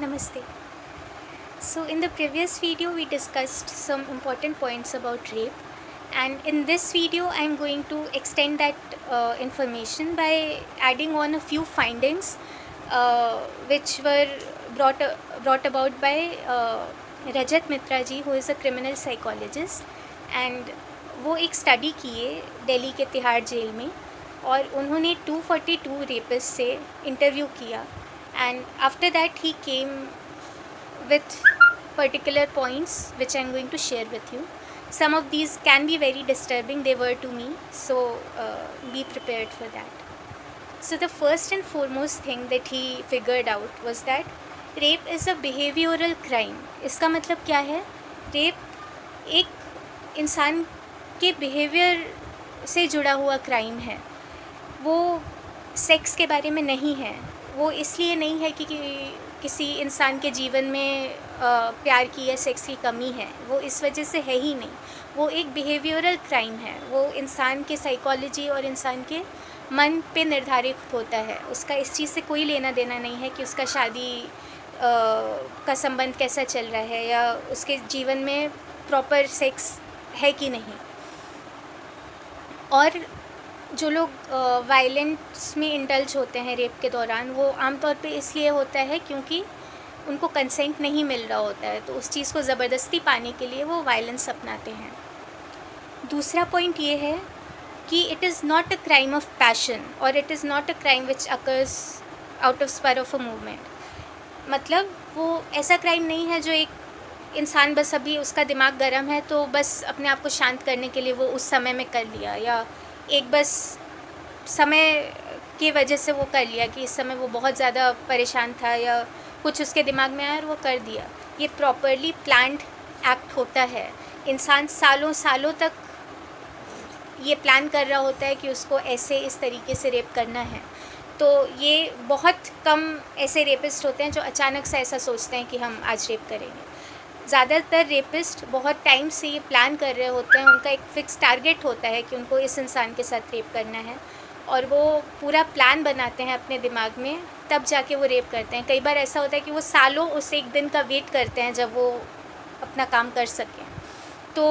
Namaste. So in the previous video we discussed some important points about rape, and in this video I am going to extend that information by adding on a few findings which were brought about by Rajat Mitra ji, who is a criminal psychologist, and वो एक study किए दिल्ली के Tihar jail में और उन्होंने 242 rapist से interview किया. And after that he came with particular points which I am going to share with you. Some of these can be very disturbing, they were to me, so be prepared for that. So the first and foremost thing that he figured out was that rape is a behavioral crime. इसका मतलब क्या है? Rape एक इंसान के behaviour से जुड़ा हुआ क्राइम है. वो सेक्स के बारे में नहीं है. वो इसलिए नहीं है कि किसी इंसान के जीवन में प्यार की या सेक्स की कमी है. वो इस वजह से है ही नहीं. वो एक बिहेवियरल क्राइम है. वो इंसान के साइकोलॉजी और इंसान के मन पे निर्धारित होता है. उसका इस चीज़ से कोई लेना देना नहीं है कि उसका शादी का संबंध कैसा चल रहा है या उसके जीवन में प्रॉपर सेक्स है कि नहीं. और जो लोग वायलेंस में इंडल्ज होते हैं रेप के दौरान, वो आमतौर पे इसलिए होता है क्योंकि उनको कंसेंट नहीं मिल रहा होता है, तो उस चीज़ को ज़बरदस्ती पाने के लिए वो वायलेंस अपनाते हैं. दूसरा पॉइंट ये है कि it is not a crime of passion और it is not a crime which occurs out of spur of a movement. मतलब वो ऐसा क्राइम नहीं है जो एक इंसान बस अभी उसका दिमाग गर्म है तो बस अपने आप को शांत करने के लिए वो उस समय में कर लिया, या एक बस समय की वजह से वो कर लिया कि इस समय वो बहुत ज़्यादा परेशान था या कुछ उसके दिमाग में आया और वो कर दिया. ये प्रॉपरली प्लान्ड एक्ट होता है. इंसान सालों सालों तक ये प्लान कर रहा होता है कि उसको ऐसे इस तरीके से रेप करना है. तो ये बहुत कम ऐसे रेपिस्ट होते हैं जो अचानक से ऐसा सोचते हैं कि हम आज रेप करेंगे. ज़्यादातर रेपिस्ट बहुत टाइम से ये प्लान कर रहे होते हैं. उनका एक फ़िक्स टारगेट होता है कि उनको इस इंसान के साथ रेप करना है और वो पूरा प्लान बनाते हैं अपने दिमाग में, तब जाके वो रेप करते हैं. कई बार ऐसा होता है कि वो सालों उस एक दिन का वेट करते हैं जब वो अपना काम कर सकें. तो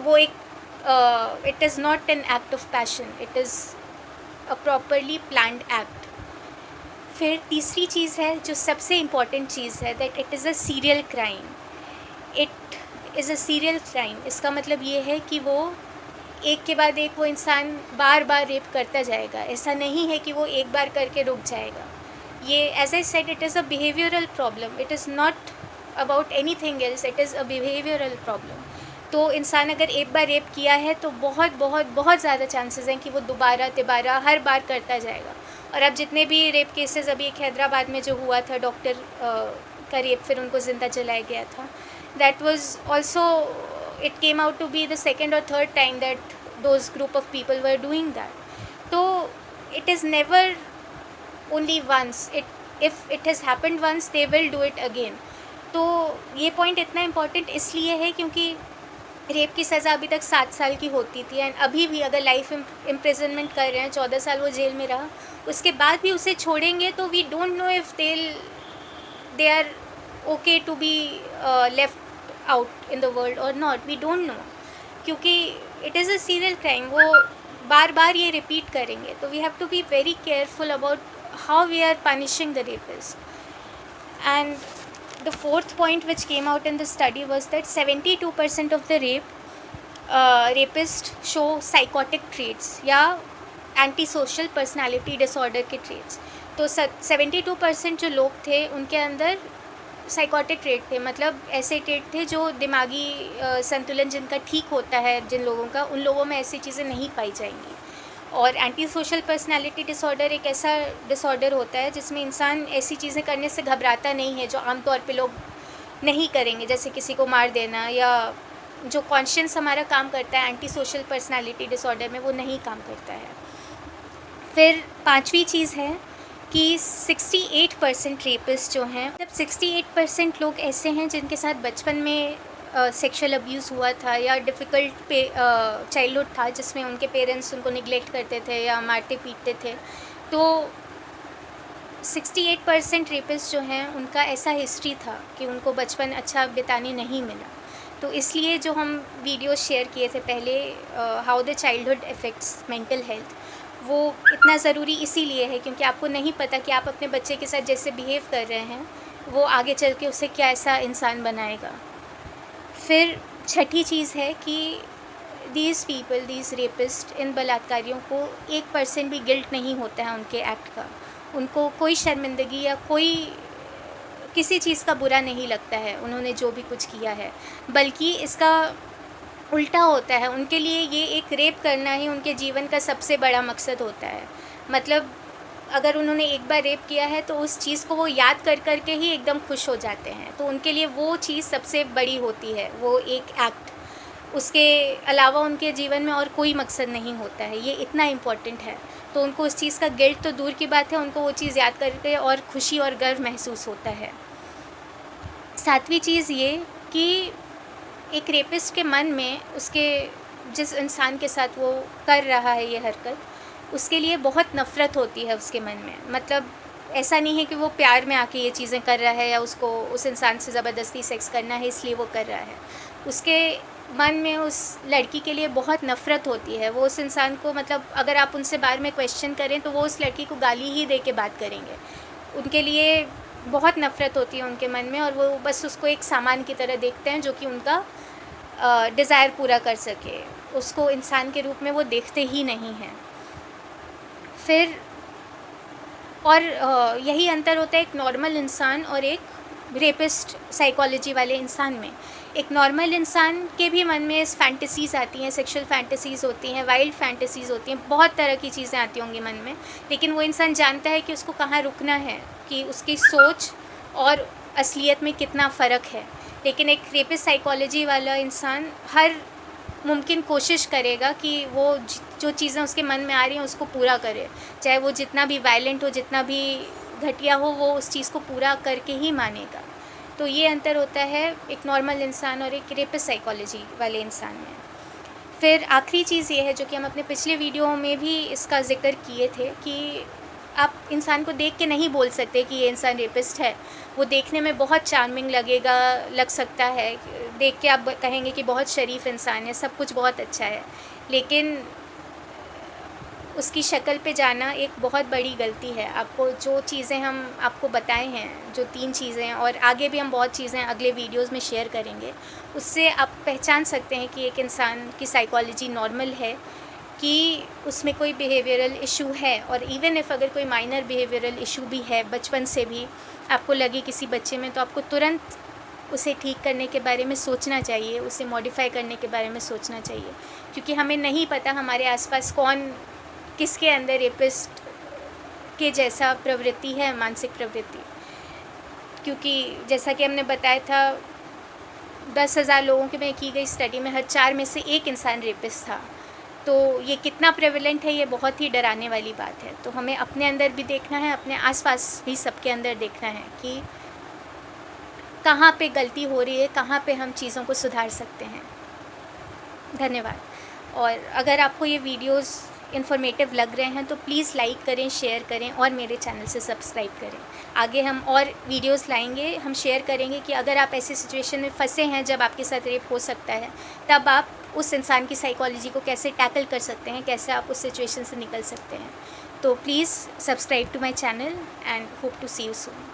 वो एक it is not an act of passion, it is a properly planned act. फिर तीसरी चीज़ है जो सबसे इम्पॉर्टेंट चीज़ है, that it is a serial crime. It is a serial crime. इसका मतलब ये है कि वो एक के बाद एक वो इंसान बार बार रेप करता जाएगा. ऐसा नहीं है कि वो एक बार करके रुक जाएगा. ये as I said, it is a behavioural problem. It is not about anything else, it is a behavioural problem. तो इंसान अगर एक बार रेप किया है तो बहुत बहुत बहुत ज़्यादा चांसेस हैं कि वो दोबारा तिबारा हर बार करता जाएगा. और अब जितने भी रेप केसेस, अभी एक हैदराबाद में जो हुआ था, डॉक्टर का रेप, फिर उनको ज़िंदा जलाया गया था, that was also, it came out to be the second or third time that those group of people were doing that. So it is never only once. If it has happened once, they will do it again. तो ये point इतना important इसलिए है क्योंकि rape की सज़ा अभी तक 7 साल की होती थी, एंड अभी भी अगर लाइफ इम्प्रिजनमेंट कर रहे हैं, 14 साल वो जेल में रहा, उसके बाद भी उसे छोड़ेंगे तो we don't know if they are okay to be left out in the world और नॉट. वी डोंट नो, क्योंकि it is a serial crime. वो बार बार ये रिपीट करेंगे. तो we have to be very careful about how we are punishing the rapist. And the fourth point which came out in the study was that 72% of the rapists show psychotic traits या antisocial personality disorder के traits. तो 72% जो लोग थे उनके अंदर psychotic trait थे. मतलब ऐसे ट्रेट थे जो दिमागी संतुलन जिनका ठीक होता है, जिन लोगों का, उन लोगों में ऐसी चीज़ें नहीं पाई जाएंगी. और एंटी सोशल पर्सनैलिटी डिसऑर्डर एक ऐसा डिसऑर्डर होता है जिसमें इंसान ऐसी चीज़ें करने से घबराता नहीं है जो आमतौर पे लोग नहीं करेंगे, जैसे किसी को मार देना, या जो कॉन्शियस हमारा काम करता है एंटी सोशल पर्सनैलिटी डिसऑर्डर में, वो नहीं काम करता है. फिर पांचवी चीज़ है कि 68% रेपिस्ट जो हैं, मतलब 68% लोग ऐसे हैं जिनके साथ बचपन में सेक्सुअल अब्यूज़ हुआ था या डिफ़िकल्ट चाइल्डहुड था जिसमें उनके पेरेंट्स उनको निगलेक्ट करते थे या मारते पीटते थे. तो 68% रेपिस्ट जो हैं उनका ऐसा हिस्ट्री था कि उनको बचपन अच्छा बिताने नहीं मिला। तो इसलिए जो हम वीडियो शेयर किए थे पहले, how the childhood affects mental health, वो इतना ज़रूरी इसीलिए है क्योंकि आपको नहीं पता कि आप अपने बच्चे के साथ जैसे बिहेव कर रहे हैं वो आगे चल के उसे क्या ऐसा इंसान बनाएगा। फिर छठी चीज़ है कि दीज पीपल, दीज रेपिस्ट, इन बलात्कारियों को 1% भी गिल्ट नहीं होता है उनके एक्ट का। उनको कोई शर्मिंदगी या कोई किसी चीज़ का बुरा नहीं लगता है उन्होंने जो भी कुछ किया है, बल्कि इसका उल्टा होता है। उनके लिए ये एक रेप करना ही उनके जीवन का सबसे बड़ा मकसद होता है। मतलब अगर उन्होंने एक बार रेप किया है तो उस चीज़ को वो याद कर कर के ही एकदम खुश हो जाते हैं। तो उनके लिए वो चीज़ सबसे बड़ी होती है, वो एक एक्ट। उसके अलावा उनके जीवन में और कोई मकसद नहीं होता है, ये इतना इम्पोर्टेंट है। तो उनको उस चीज़ का गिल्ट तो दूर की बात है, उनको वो चीज़ याद करके और खुशी और गर्व महसूस होता है। सातवीं चीज़ ये कि एक रेपिस्ट के मन में उसके जिस इंसान के साथ वो कर रहा है ये हरकत, उसके लिए बहुत नफ़रत होती है उसके मन में। मतलब ऐसा नहीं है कि वो प्यार में आके ये चीज़ें कर रहा है या उसको उस इंसान से ज़बरदस्ती सेक्स करना है इसलिए वो कर रहा है। उसके मन में उस लड़की के लिए बहुत नफ़रत होती है। वो उस इंसान को, मतलब अगर आप उनसे बारे में क्वेश्चन करें तो वो उस लड़की को गाली ही दे के बात करेंगे। उनके लिए बहुत नफ़रत होती है उनके मन में और वो बस उसको एक सामान की तरह देखते हैं जो कि उनका डिज़ायर पूरा कर सके। उसको इंसान के रूप में वो देखते ही नहीं हैं। फिर और यही अंतर होता है एक नॉर्मल इंसान और एक रेपिस्ट साइकोलॉजी वाले इंसान में। एक नॉर्मल इंसान के भी मन में फैंटेसीज़ आती हैं, सेक्सुअल फैंटेसीज़ होती हैं, वाइल्ड फैंटेसीज़ होती हैं, बहुत तरह की चीज़ें आती होंगी मन में, लेकिन वो इंसान जानता है कि उसको कहाँ रुकना है, कि उसकी सोच और असलियत में कितना फ़र्क है। लेकिन एक रेपिस्ट साइकोलॉजी वाला इंसान हर मुमकिन कोशिश करेगा कि वो जो चीज़ें उसके मन में आ रही हैं उसको पूरा करे, चाहे वो जितना भी वायलेंट हो, जितना भी घटिया हो, वो उस चीज़ को पूरा करके ही मानेगा। तो ये अंतर होता है एक नॉर्मल इंसान और एक रेपिस्ट साइकोलॉजी वाले इंसान में। फिर आखिरी चीज़ ये है जो कि हम अपने पिछले वीडियो में भी इसका ज़िक्र किए थे कि आप इंसान को देख के नहीं बोल सकते कि ये इंसान रेपिस्ट है। वो देखने में बहुत चार्मिंग लग सकता है, देख के आप कहेंगे कि बहुत शरीफ इंसान है, सब कुछ बहुत अच्छा है, लेकिन उसकी शक्ल पे जाना एक बहुत बड़ी गलती है। आपको जो चीज़ें हम आपको बताए हैं, जो 3 चीज़ें, और आगे भी हम बहुत चीज़ें अगले वीडियोस में शेयर करेंगे, उससे आप पहचान सकते हैं कि एक इंसान की साइकोलॉजी नॉर्मल है, कि उसमें कोई बिहेवियरल इशू है। और इवन इफ़ अगर कोई माइनर बिहेवियरल इशू भी है बचपन से भी आपको लगे किसी बच्चे में, तो आपको तुरंत उसे ठीक करने के बारे में सोचना चाहिए, उसे मॉडिफ़ाई करने के बारे में सोचना चाहिए, क्योंकि हमें नहीं पता हमारे आसपास कौन किसके अंदर रेपिस्ट के जैसा प्रवृत्ति है, मानसिक प्रवृत्ति। क्योंकि जैसा कि हमने बताया था 10,000 लोगों के में की गई स्टडी में हर 4 में से 1 इंसान रेपिस्ट था। तो ये कितना प्रेवलेंट है, ये बहुत ही डराने वाली बात है। तो हमें अपने अंदर भी देखना है, अपने आसपास भी सबके अंदर देखना है कि कहाँ पे गलती हो रही है, कहाँ पे हम चीज़ों को सुधार सकते हैं। धन्यवाद। और अगर आपको ये वीडियोस इन्फॉर्मेटिव लग रहे हैं तो प्लीज़ लाइक करें, शेयर करें और मेरे चैनल से सब्सक्राइब करें। आगे हम और वीडियोस लाएंगे, हम शेयर करेंगे कि अगर आप ऐसी सिचुएशन में फंसे हैं जब आपके साथ रेप हो सकता है, तब आप उस इंसान की साइकोलॉजी को कैसे टैकल कर सकते हैं, कैसे आप उस सिचुएशन से निकल सकते हैं। तो please subscribe to my channel and hope to see you soon.